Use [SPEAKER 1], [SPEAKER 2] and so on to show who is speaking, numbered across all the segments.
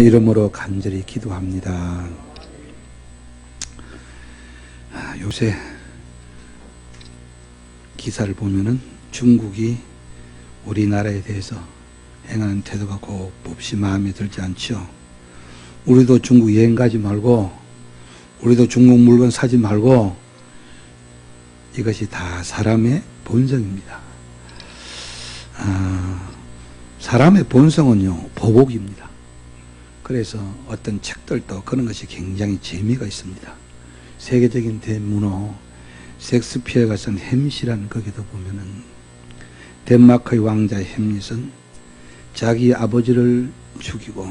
[SPEAKER 1] 이름으로 간절히 기도합니다. 요새 기사를 보면은 중국이 우리나라에 대해서 행하는 태도가 곱없이 마음에 들지 않죠. 우리도 중국 여행 가지 말고, 우리도 중국 물건 사지 말고, 이것이 다 사람의 본성입니다. 사람의 본성은요, 보복입니다. 그래서 어떤 책들도 그런 것이 굉장히 재미가 있습니다. 세계적인 대문호 섹스피어가 쓴 햄릿이라는 거기도 보면은 덴마크의 왕자 햄릿은 자기 아버지를 죽이고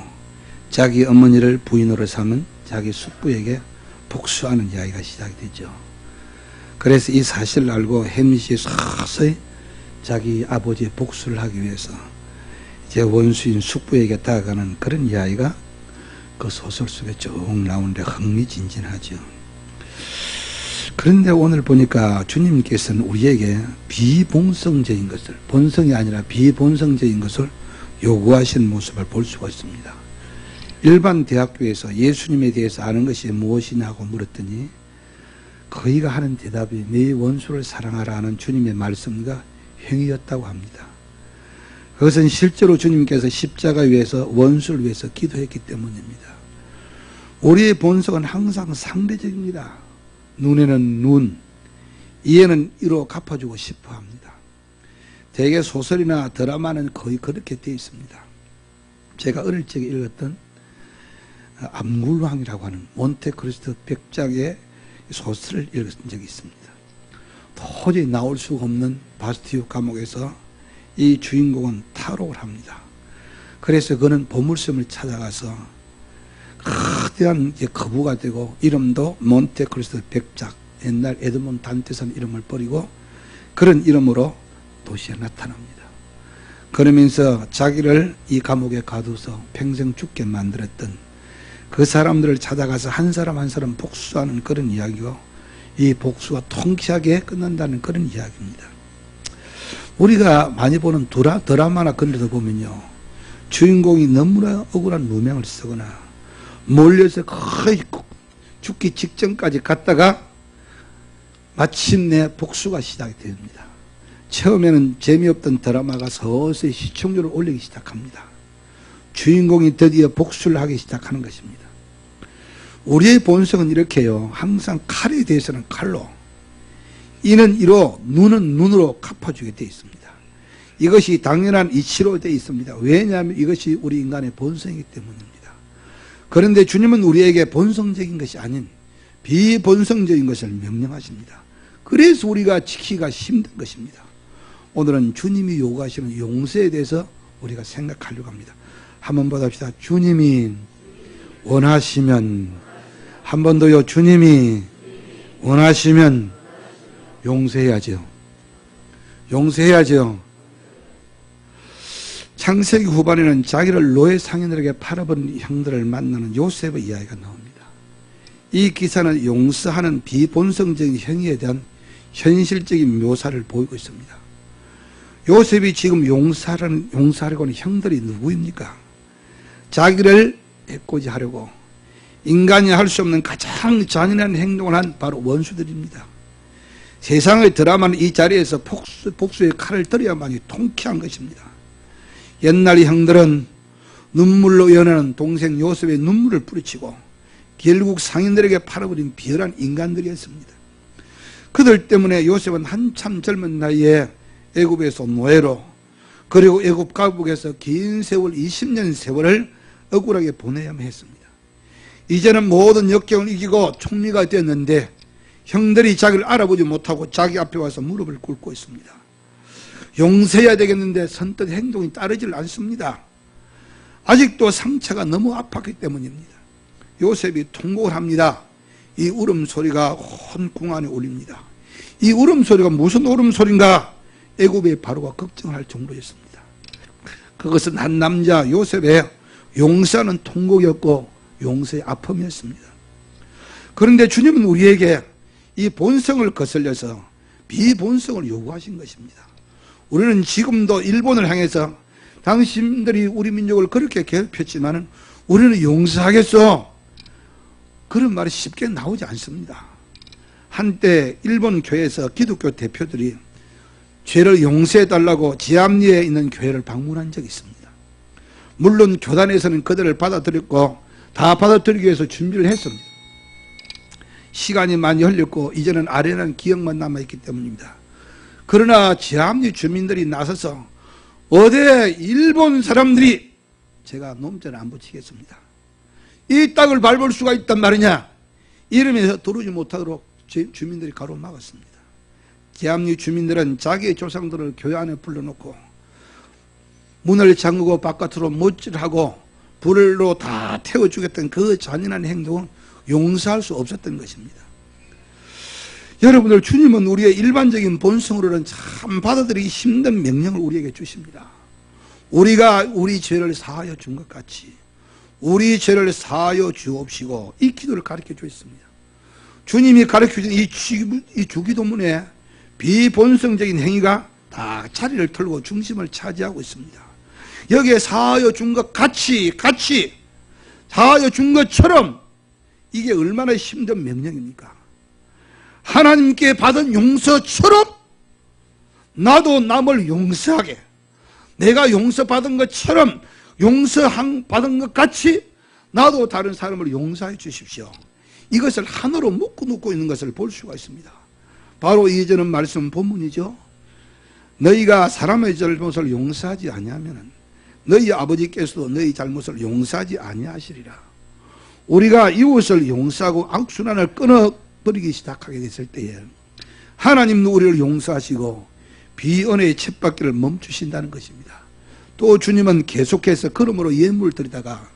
[SPEAKER 1] 자기 어머니를 부인으로 삼은 자기 숙부에게 복수하는 이야기가 시작이 되죠. 그래서 이 사실을 알고 햄릿이 서서히 자기 아버지의 복수를 하기 위해서 제 원수인 숙부에게 다가가는 그런 이야기가 그 소설 속에 쭉 나오는데 흥미진진하죠. 그런데 오늘 보니까 주님께서는 우리에게 비본성적인 것을, 본성이 아니라 비본성적인 것을 요구하시는 모습을 볼 수가 있습니다. 일반 대학교에서 예수님에 대해서 아는 것이 무엇이냐고 물었더니 그이가 하는 대답이 네 원수를 사랑하라 하는 주님의 말씀과 행위였다고 합니다. 그것은 실제로 주님께서 십자가 위에서 원수를 위해서 기도했기 때문입니다. 우리의 본성은 항상 상대적입니다. 눈에는 눈, 이에는 이로 갚아주고 싶어 합니다. 대개 소설이나 드라마는 거의 그렇게 되어 있습니다. 제가 어릴 적에 읽었던 암굴왕이라고 하는 몬테크리스토 백작의 소설을 읽은 적이 있습니다. 도저히 나올 수가 없는 바스티유 감옥에서 이 주인공은 탈옥을 합니다. 그래서 그는 보물섬을 찾아가서 거대한 거부가 되고 이름도 몬테크리스토 백작, 옛날 에드몬 단테산 이름을 버리고 그런 이름으로 도시에 나타납니다. 그러면서 자기를 이 감옥에 가둬서 평생 죽게 만들었던 그 사람들을 찾아가서 한 사람 한 사람 복수하는 그런 이야기고 이 복수가 통쾌하게 끝난다는 그런 이야기입니다. 우리가 많이 보는 드라마나 그런 데서 보면요, 주인공이 너무나 억울한 누명을 쓰거나 몰려서 거의 죽기 직전까지 갔다가 마침내 복수가 시작이 됩니다. 처음에는 재미없던 드라마가 서서히 시청률을 올리기 시작합니다. 주인공이 드디어 복수를 하기 시작하는 것입니다. 우리의 본성은 이렇게요, 항상 칼에 대해서는 칼로, 이는 이로, 눈은 눈으로 갚아주게 되어 있습니다. 이것이 당연한 이치로 되어 있습니다. 왜냐하면 이것이 우리 인간의 본성이기 때문입니다. 그런데 주님은 우리에게 본성적인 것이 아닌 비본성적인 것을 명령하십니다. 그래서 우리가 지키기가 힘든 것입니다. 오늘은 주님이 요구하시는 용서에 대해서 우리가 생각하려고 합니다. 한번 보답시다. 주님이 원하시면, 한 번 더요, 주님이 원하시면 용서해야죠. 용서해야죠. 창세기 후반에는 자기를 노예 상인들에게 팔아버린 형들을 만나는 요셉의 이야기가 나옵니다. 이 기사는 용서하는 비본성적인 행위에 대한 현실적인 묘사를 보이고 있습니다. 요셉이 지금 용서하려고 하는 형들이 누구입니까? 자기를 해코지 하려고 인간이 할 수 없는 가장 잔인한 행동을 한 바로 원수들입니다. 세상의 드라마는 이 자리에서 복수의 칼을 들여야만이 통쾌한 것입니다. 옛날 형들은 눈물로 연하는 동생 요셉의 눈물을 뿌리치고 결국 상인들에게 팔아버린 비열한 인간들이었습니다. 그들 때문에 요셉은 한참 젊은 나이에 애굽에서 노예로, 그리고 애굽 감옥에서 긴 세월, 20년 세월을 억울하게 보내야만 했습니다. 이제는 모든 역경을 이기고 총리가 되었는데 형들이 자기를 알아보지 못하고 자기 앞에 와서 무릎을 꿇고 있습니다. 용서해야 되겠는데 선뜻 행동이 따르질 않습니다. 아직도 상처가 너무 아팠기 때문입니다. 요셉이 통곡을 합니다. 이 울음소리가 온 궁안에 울립니다. 이 울음소리가 무슨 울음소리인가? 애굽의 바로가 걱정할 정도였습니다. 그것은 한 남자 요셉의 용서하는 통곡이었고 용서의 아픔이었습니다. 그런데 주님은 우리에게 이 본성을 거슬려서 비본성을 요구하신 것입니다. 우리는 지금도 일본을 향해서 당신들이 우리 민족을 그렇게 괴롭혔지만 우리는 용서하겠소. 그런 말이 쉽게 나오지 않습니다. 한때 일본 교회에서 기독교 대표들이 죄를 용서해달라고 지암리에 있는 교회를 방문한 적이 있습니다. 물론 교단에서는 그들을 받아들였고 다 받아들이기 위해서 준비를 했습니다. 시간이 많이 흘렸고 이제는 아련한 기억만 남아있기 때문입니다. 그러나 지암리 주민들이 나서서 어디 일본 사람들이 제가 놈자를 안 붙이겠습니다. 이 땅을 밟을 수가 있단 말이냐 이러면서 들어오지 못하도록 주민들이 가로막았습니다. 지암리 주민들은 자기의 조상들을 교회 안에 불러놓고 문을 잠그고 바깥으로 못질하고 불로 다 태워주겠다는 그 잔인한 행동은 용서할 수 없었던 것입니다. 여러분들, 주님은 우리의 일반적인 본성으로는 참 받아들이기 힘든 명령을 우리에게 주십니다. 우리가 우리 죄를 사하여 준 것 같이 우리 죄를 사하여 주옵시고, 이 기도를 가르쳐 주셨습니다. 주님이 가르쳐 주신 이 주기도문에 비본성적인 행위가 다 자리를 털고 중심을 차지하고 있습니다. 여기에 사하여 준 것 같이 사하여 준 것처럼, 이게 얼마나 힘든 명령입니까? 하나님께 받은 용서처럼 나도 남을 용서하게, 내가 용서받은 것처럼 용서받은 것 같이 나도 다른 사람을 용서해 주십시오. 이것을 하나로 묶고 있는 것을 볼 수가 있습니다. 바로 이전의 말씀 본문이죠. 너희가 사람의 잘못을 용서하지 아니하면 너희 아버지께서도 너희 잘못을 용서하지 아니하시리라. 우리가 이웃을 용서하고 악순환을 끊어버리기 시작하게 됐을 때에 하나님도 우리를 용서하시고 비언의 쳇바퀴를 멈추신다는 것입니다. 또 주님은 계속해서 그러므로 예물을 드리다가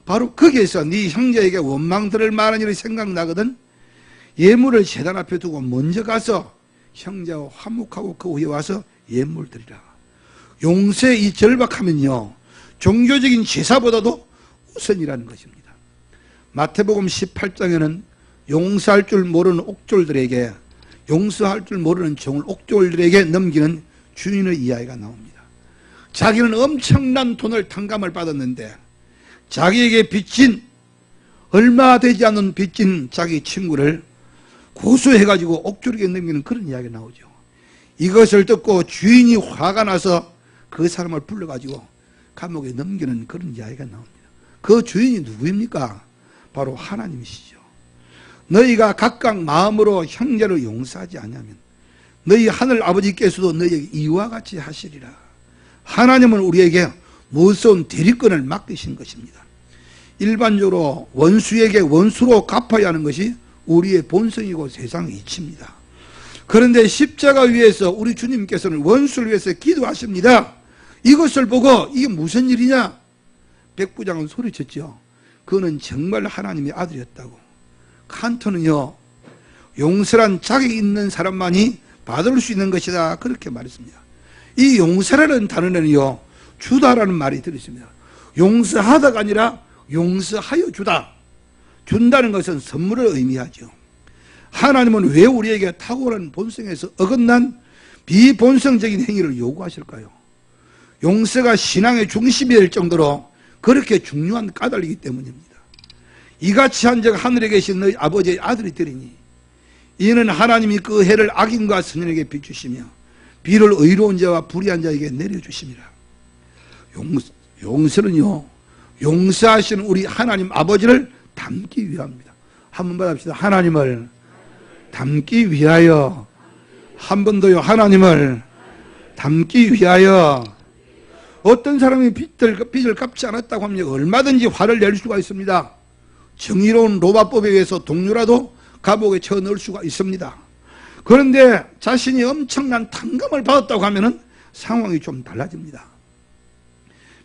[SPEAKER 1] 바로 거기에서 네 형제에게 원망 들을 만한 일이 생각나거든 예물을 제단 앞에 두고 먼저 가서 형제와 화목하고 그 후에 와서 예물 드리라. 용서의 이 절박함은요, 종교적인 제사보다도 우선이라는 것입니다. 마태복음 18장에는 용서할 줄 모르는 옥졸들에게, 용서할 줄 모르는 종을 옥졸들에게 넘기는 주인의 이야기가 나옵니다. 자기는 엄청난 돈을 탕감을 받았는데 자기에게 빚진, 얼마 되지 않은 빚진 자기 친구를 고소해가지고 옥졸에게 넘기는 그런 이야기가 나오죠. 이것을 듣고 주인이 화가 나서 그 사람을 불러가지고 감옥에 넘기는 그런 이야기가 나옵니다. 그 주인이 누구입니까? 바로 하나님이시죠. 너희가 각각 마음으로 형제를 용서하지 않으면 너희 하늘 아버지께서도 너희에게 이와 같이 하시리라. 하나님은 우리에게 무서운 대리권을 맡기신 것입니다. 일반적으로 원수에게 원수로 갚아야 하는 것이 우리의 본성이고 세상의 이치입니다. 그런데 십자가 위에서 우리 주님께서는 원수를 위해서 기도하십니다. 이것을 보고 이게 무슨 일이냐? 백부장은 소리쳤죠. 그는 정말 하나님의 아들이었다고. 칸토는요, 용서란 자격이 있는 사람만이 받을 수 있는 것이다, 그렇게 말했습니다. 이 용서라는 단어는요, 주다라는 말이 들어있습니다. 용서하다가 아니라 용서하여 주다. 준다는 것은 선물을 의미하죠. 하나님은 왜 우리에게 탁월한 본성에서 어긋난 비본성적인 행위를 요구하실까요? 용서가 신앙의 중심이 될 정도로 그렇게 중요한 까닭이기 때문입니다. 이같이 한즉 하늘에 계신 너희 아버지의 아들이 되리니 이는 하나님이 그 해를 악인과 선인에게 비추시며 비를 의로운 자와 불의한 자에게 내려주심이라. 용서는요, 용서하시는 우리 하나님 아버지를 닮기 위함입니다. 한번 받읍시다. 하나님을 닮기 위하여. 한 번 더요. 하나님을 닮기 위하여. 어떤 사람이 빚을 갚지 않았다고 하면 얼마든지 화를 낼 수가 있습니다. 정의로운 로마법에 의해서 동료라도 감옥에 쳐 넣을 수가 있습니다. 그런데 자신이 엄청난 탕감을 받았다고 하면 상황이 좀 달라집니다.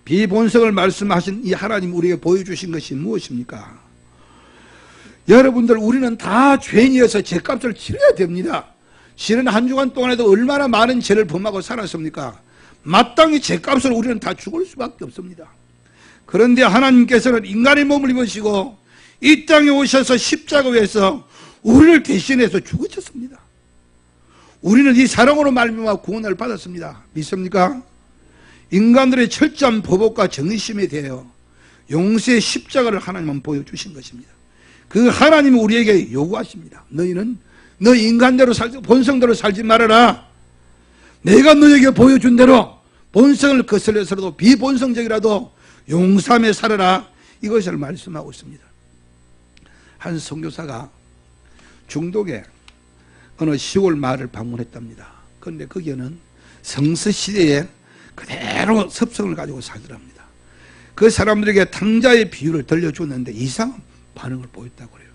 [SPEAKER 1] 비본성을 말씀하신 이 하나님 우리에게 보여주신 것이 무엇입니까? 여러분들, 우리는 다 죄인이어서 죄값을 치러야 됩니다. 지난 한 주간 동안에도 얼마나 많은 죄를 범하고 살았습니까? 마땅히 죄값을 우리는 다 죽을 수밖에 없습니다. 그런데 하나님께서는 인간의 몸을 입으시고 이 땅에 오셔서 십자가 위에서 우리를 대신해서 죽으셨습니다. 우리는 이 사랑으로 말미암아 구원을 받았습니다. 믿습니까? 인간들의 철저한 보복과 정의심에 대하여 용서의 십자가를 하나님은 보여주신 것입니다. 그 하나님이 우리에게 요구하십니다. 너희는 너 인간대로 살지, 본성대로 살지 말아라. 내가 너에게 보여준 대로 본성을 거슬려서라도 비본성적이라도 용서하며 살아라. 이것을 말씀하고 있습니다. 한 선교사가 중독에 어느 시골 마을을 방문했답니다. 그런데 거기에는 성서시대에 그대로 습성을 가지고 살더랍니다. 그 사람들에게 탕자의 비유를 들려주었는데 이상한 반응을 보였다고 그래요.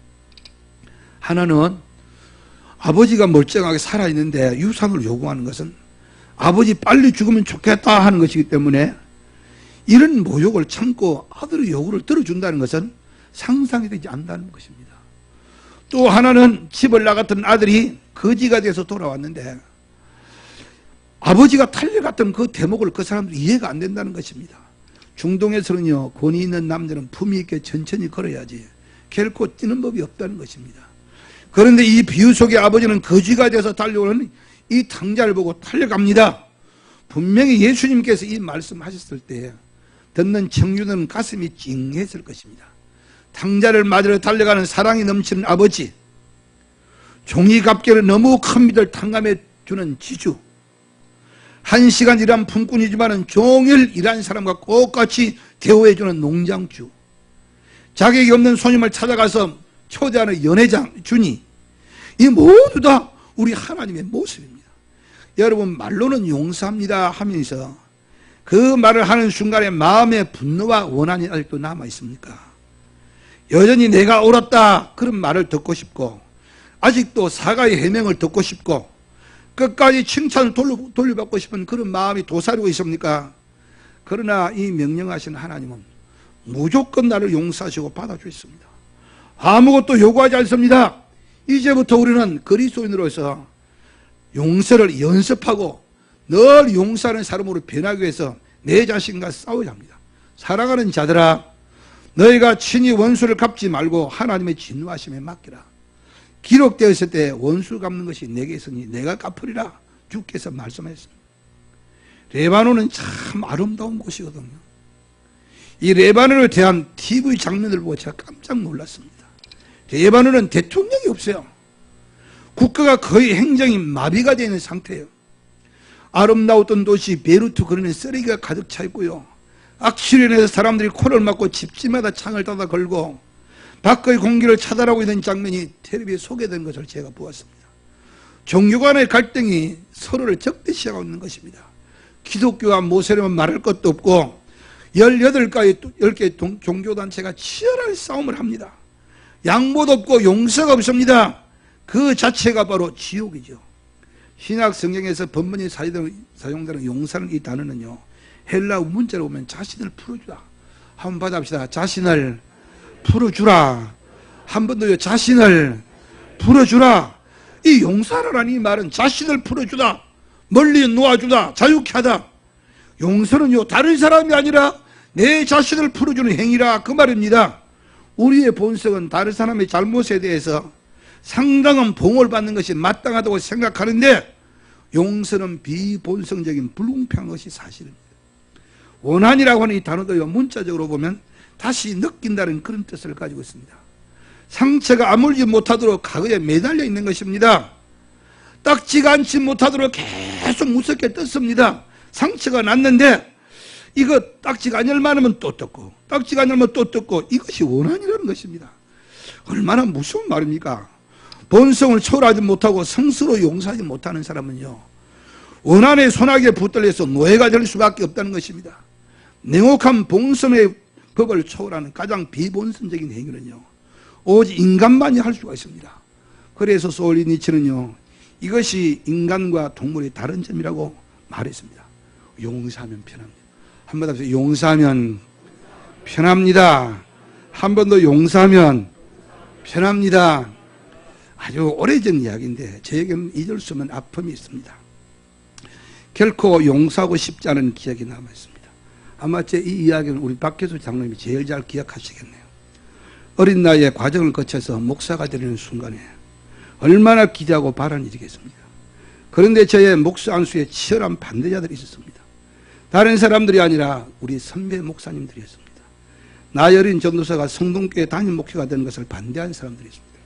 [SPEAKER 1] 하나는 아버지가 멀쩡하게 살아있는데 유산을 요구하는 것은 아버지 빨리 죽으면 좋겠다 하는 것이기 때문에 이런 모욕을 참고 아들의 요구를 들어준다는 것은 상상이 되지 않는다는 것입니다. 또 하나는 집을 나갔던 아들이 거지가 돼서 돌아왔는데 아버지가 달려갔던 그 대목을 그 사람들이 이해가 안 된다는 것입니다. 중동에서는요, 권위 있는 남자는 품위 있게 천천히 걸어야지 결코 뛰는 법이 없다는 것입니다. 그런데 이 비유 속에 아버지는 거지가 돼서 달려오는 이 탕자를 보고 달려갑니다. 분명히 예수님께서 이 말씀하셨을 때 듣는 청중들은 가슴이 찡했을 것입니다. 탕자를 맞으러 달려가는 사랑이 넘치는 아버지, 종이갑계를 너무 큰 믿을 탕감해 주는 지주, 1시간 일한 품꾼이지만 종일 일한 사람과 똑같이 대우해 주는 농장주, 자격이 없는 손님을 찾아가서 초대하는 연회장, 준이, 이 모두 다 우리 하나님의 모습입니다. 여러분, 말로는 용서합니다 하면서 그 말을 하는 순간에 마음의 분노와 원한이 아직도 남아 있습니까? 여전히 내가 옳았다 그런 말을 듣고 싶고 아직도 사과의 해명을 듣고 싶고 끝까지 칭찬을 돌려받고 싶은 그런 마음이 도사리고 있습니까? 그러나 이 명령하신 하나님은 무조건 나를 용서하시고 받아주셨습니다. 아무것도 요구하지 않습니다. 이제부터 우리는 그리스도인으로서 용서를 연습하고 늘 용서하는 사람으로 변하기 위해서 내 자신과 싸워야 합니다. 사랑하는 자들아, 너희가 친히 원수를 갚지 말고 하나님의 진노하심에 맡기라. 기록되었을 때 원수 갚는 것이 내게 있으니 내가 갚으리라 주께서 말씀하셨습니다. 레바논은 참 아름다운 곳이거든요. 이 레바논에 대한 TV 장면을 보고 제가 깜짝 놀랐습니다. 레바논은 대통령이 없어요. 국가가 거의 행정이 마비가 되어 있는 상태예요. 아름다웠던 도시 베이루트, 그러는 쓰레기가 가득 차 있고요. 악취련해서 사람들이 코를 막고 집집마다 창을 닫아 걸고 밖의 공기를 차단하고 있는 장면이 텔레비에 소개된 것을 제가 보았습니다. 종교 간의 갈등이 서로를 적대시하고 있는 것입니다. 기독교와 모세렘은 말할 것도 없고 10개 종교단체가 치열한 싸움을 합니다. 양보도 없고 용서가 없습니다. 그 자체가 바로 지옥이죠. 신약 성경에서 번번이 사용되는 용서는 이 단어는요, 헬라어 문자로 보면 자신을 풀어주다. 한번 받아봅시다. 자신을 풀어주라. 한 번 더요. 자신을 풀어주라. 이 용서라는 이 말은 자신을 풀어주다, 멀리 놓아주다, 자유케 하다. 용서는요, 다른 사람이 아니라 내 자신을 풀어주는 행위라, 그 말입니다. 우리의 본성은 다른 사람의 잘못에 대해서 상당한 봉을 받는 것이 마땅하다고 생각하는데 용서는 비본성적인 불공평한 것이 사실입니다. 원한이라고 하는 이 단어도요, 문자적으로 보면 다시 느낀다는 그런 뜻을 가지고 있습니다. 상처가 아물지 못하도록 과거에 매달려 있는 것입니다. 딱지가 않지 못하도록 계속 무섭게 떴습니다. 상처가 났는데 이거 딱지가 안 열만하면 또 떴고 딱지가 안 열면 또 떴고, 이것이 원한이라는 것입니다. 얼마나 무서운 말입니까? 본성을 초월하지 못하고 성스러워 용서하지 못하는 사람은요, 원한의 손아귀에 붙들려서 노예가 될 수밖에 없다는 것입니다. 냉혹한 본성의 법을 초월하는 가장 비본성적인 행위는요, 오직 인간만이 할 수가 있습니다. 그래서 솔리니치는요, 이것이 인간과 동물의 다른 점이라고 말했습니다. 용서하면 편합니다. 한 번 더 하세요. 용서하면 편합니다. 한 번 더 용서하면 편합니다. 아주 오래전 이야기인데 저에게는 잊을 수 없는 아픔이 있습니다. 결코 용서하고 싶지 않은 기억이 남아있습니다. 아마 제 이 이야기는 우리 박혜수 장로님이 제일 잘 기억하시겠네요. 어린 나이에 과정을 거쳐서 목사가 되는 순간에 얼마나 기대하고 바라는 일이겠습니까? 그런데 저의 목사 안수에 치열한 반대자들이 있었습니다. 다른 사람들이 아니라 우리 선배 목사님들이었습니다. 나이 어린 전도사가 성동교회 담임 목회가 되는 것을 반대하는 사람들이 있습니다.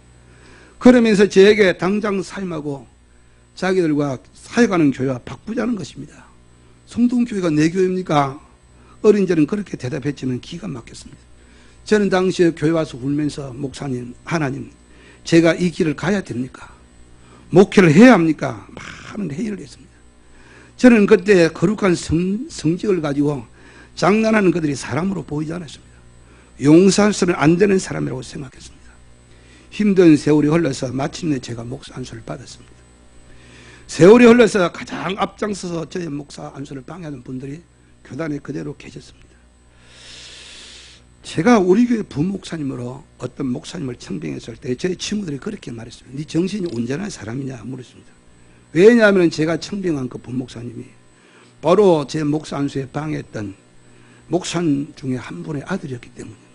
[SPEAKER 1] 그러면서 저에게 당장 사임하고 자기들과 사역하는 교회와 바꾸자는 것입니다. 성동교회가 내 교회입니까? 어린이들은 그렇게 대답했지만 기가 막혔습니다. 저는 당시에 교회 와서 울면서 목사님, 하나님, 제가 이 길을 가야 됩니까? 목회를 해야 합니까? 많은 회의를 했습니다. 저는 그때 거룩한 성직을 가지고 장난하는 그들이 사람으로 보이지 않았습니다. 용서해서는 안 되는 사람이라고 생각했습니다. 힘든 세월이 흘러서 마침내 제가 목사 안수를 받았습니다. 세월이 흘러서 가장 앞장서서 저의 목사 안수를 방해하는 분들이 교단에 그대로 계셨습니다. 제가 우리 교회 부목사님으로 어떤 목사님을 청빙했을 때 제 친구들이 그렇게 말했습니다. 네 정신이 온전한 사람이냐 물었습니다. 왜냐하면 제가 청빙한 그 부목사님이 바로 제 목사 안수에 방해했던 목사님 중에 한 분의 아들이었기 때문입니다.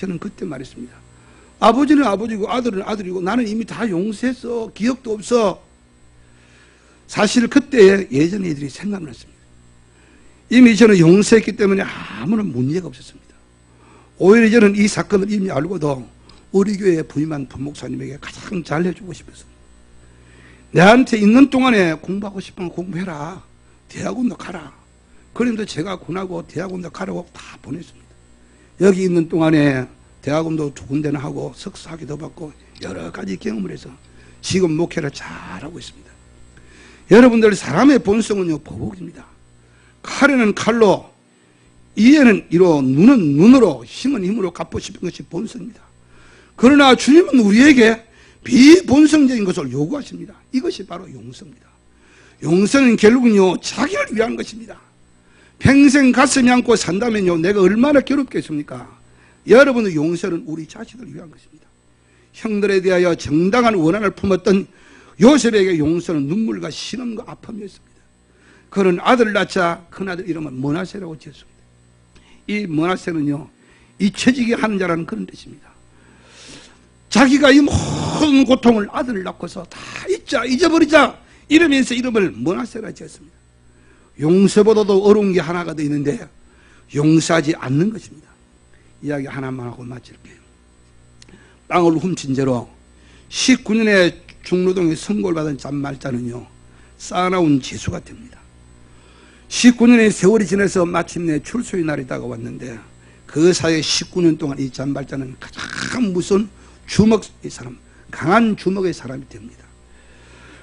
[SPEAKER 1] 저는 그때 말했습니다. 아버지는 아버지고 아들은 아들이고 나는 이미 다 용서했어. 기억도 없어. 사실 그때 예전 일들이 생각났습니다. 이미 저는 용서했기 때문에 아무런 문제가 없었습니다. 오히려 저는 이 사건을 이미 알고도 우리 교회에 부임한 부목사님에게 가장 잘해주고 싶었습니다. 내한테 있는 동안에 공부하고 싶으면 공부해라. 대학원도 가라. 그런데 제가 군하고 대학원도 가라고 다 보냈습니다. 여기 있는 동안에 대학원도 두 군데나 하고 석사학위도 받고 여러 가지 경험을 해서 지금 목회를 잘하고 있습니다. 여러분들 사람의 본성은요 보복입니다. 칼에는 칼로, 이에는 이로, 눈은 눈으로, 힘은 힘으로 갚고 싶은 것이 본성입니다. 그러나 주님은 우리에게 비본성적인 것을 요구하십니다. 이것이 바로 용서입니다. 용서는 결국은요 자기를 위한 것입니다. 평생 가슴이 안고 산다면요 내가 얼마나 괴롭겠습니까? 여러분의 용서는 우리 자신을 위한 것입니다. 형들에 대하여 정당한 원한을 품었던 요셉에게 용서는 눈물과 신음과 아픔이었습니다. 그런 아들을 낳자 큰아들 이름은 므낫세라고 지었습니다. 이 므낫세는요 잊혀지게 하는 자라는 그런 뜻입니다. 자기가 이 모든 고통을 아들을 낳고서 다 잊어버리자 이러면서 이름을 므낫세라 지었습니다. 용서보다도 어려운 게 하나가 더 있는데 용서하지 않는 것입니다. 이야기 하나만 하고 마칠게요. 땅을 훔친 죄로 19년에 중노동에 선고를 받은 잔말자는요 쌓아나온 재수가 됩니다. 19년의 세월이 지나서 마침내 출소의 날이 다가왔는데 그 사이에 19년 동안 이 잔발자는 가장 무서운 주먹의 사람, 강한 주먹의 사람이 됩니다.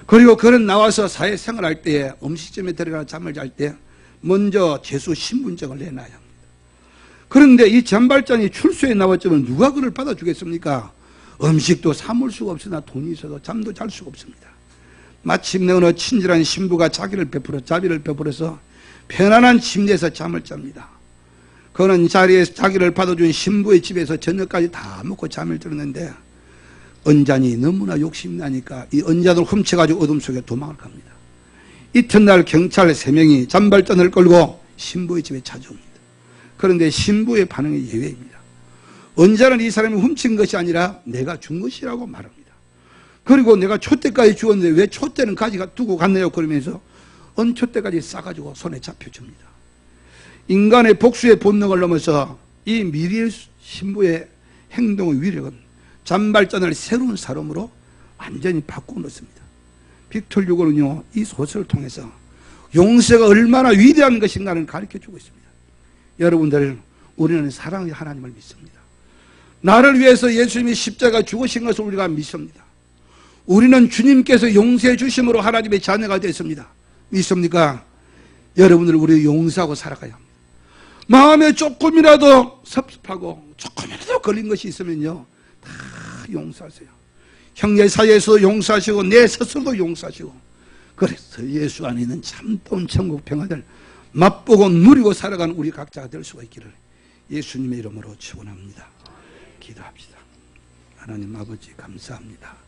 [SPEAKER 1] 그리고 그는 나와서 사회생활할 때에 음식점에 들어가 잠을 잘 때 먼저 재수 신분증을 내놔야 합니다. 그런데 이 잔발장이 출소에 나왔지만 누가 그를 받아주겠습니까? 음식도 사 먹을 수가 없으나 돈이 있어도 잠도 잘 수가 없습니다. 마침내 어느 친절한 신부가 자비를 베풀어서 편안한 침대에서 잠을 짭니다. 그는 자리에서 자기를 받아준 신부의 집에서 저녁까지 다 먹고 잠을 들었는데 언잔이 너무나 욕심이 나니까 이 언잔을 훔쳐가지고 어둠 속에 도망을 갑니다. 이튿날 경찰 3명이 잔발잔을 끌고 신부의 집에 찾아옵니다. 그런데 신부의 반응이 예외입니다. 언잔은 이 사람이 훔친 것이 아니라 내가 준 것이라고 말합니다. 그리고 내가 촛대까지 주었는데 왜 촛대는 가지고 두고 갔네요 그러면서 은촛대까지 싸가지고 손에 잡혀줍니다. 인간의 복수의 본능을 넘어서 이 미리 신부의 행동의 위력은 잔발잔을 새로운 사람으로 완전히 바꾸어 놓습니다. 빅토르 휴고는요 이 소설을 통해서 용서가 얼마나 위대한 것인가를 가르쳐주고 있습니다. 여러분들 우리는 사랑의 하나님을 믿습니다. 나를 위해서 예수님이 십자가 죽으신 것을 우리가 믿습니다. 우리는 주님께서 용서해 주심으로 하나님의 자녀가 됐습니다. 믿습니까? 여러분들 우리 용서하고 살아가야 합니다. 마음에 조금이라도 섭섭하고 조금이라도 걸린 것이 있으면요 다 용서하세요. 형제 사이에서 용서하시고 내 스스로도 용서하시고 그래서 예수 안에 있는 참다운 천국 평화를 맛보고 누리고 살아가는 우리 각자가 될 수가 있기를 예수님의 이름으로 축원합니다. 기도합시다. 하나님 아버지 감사합니다.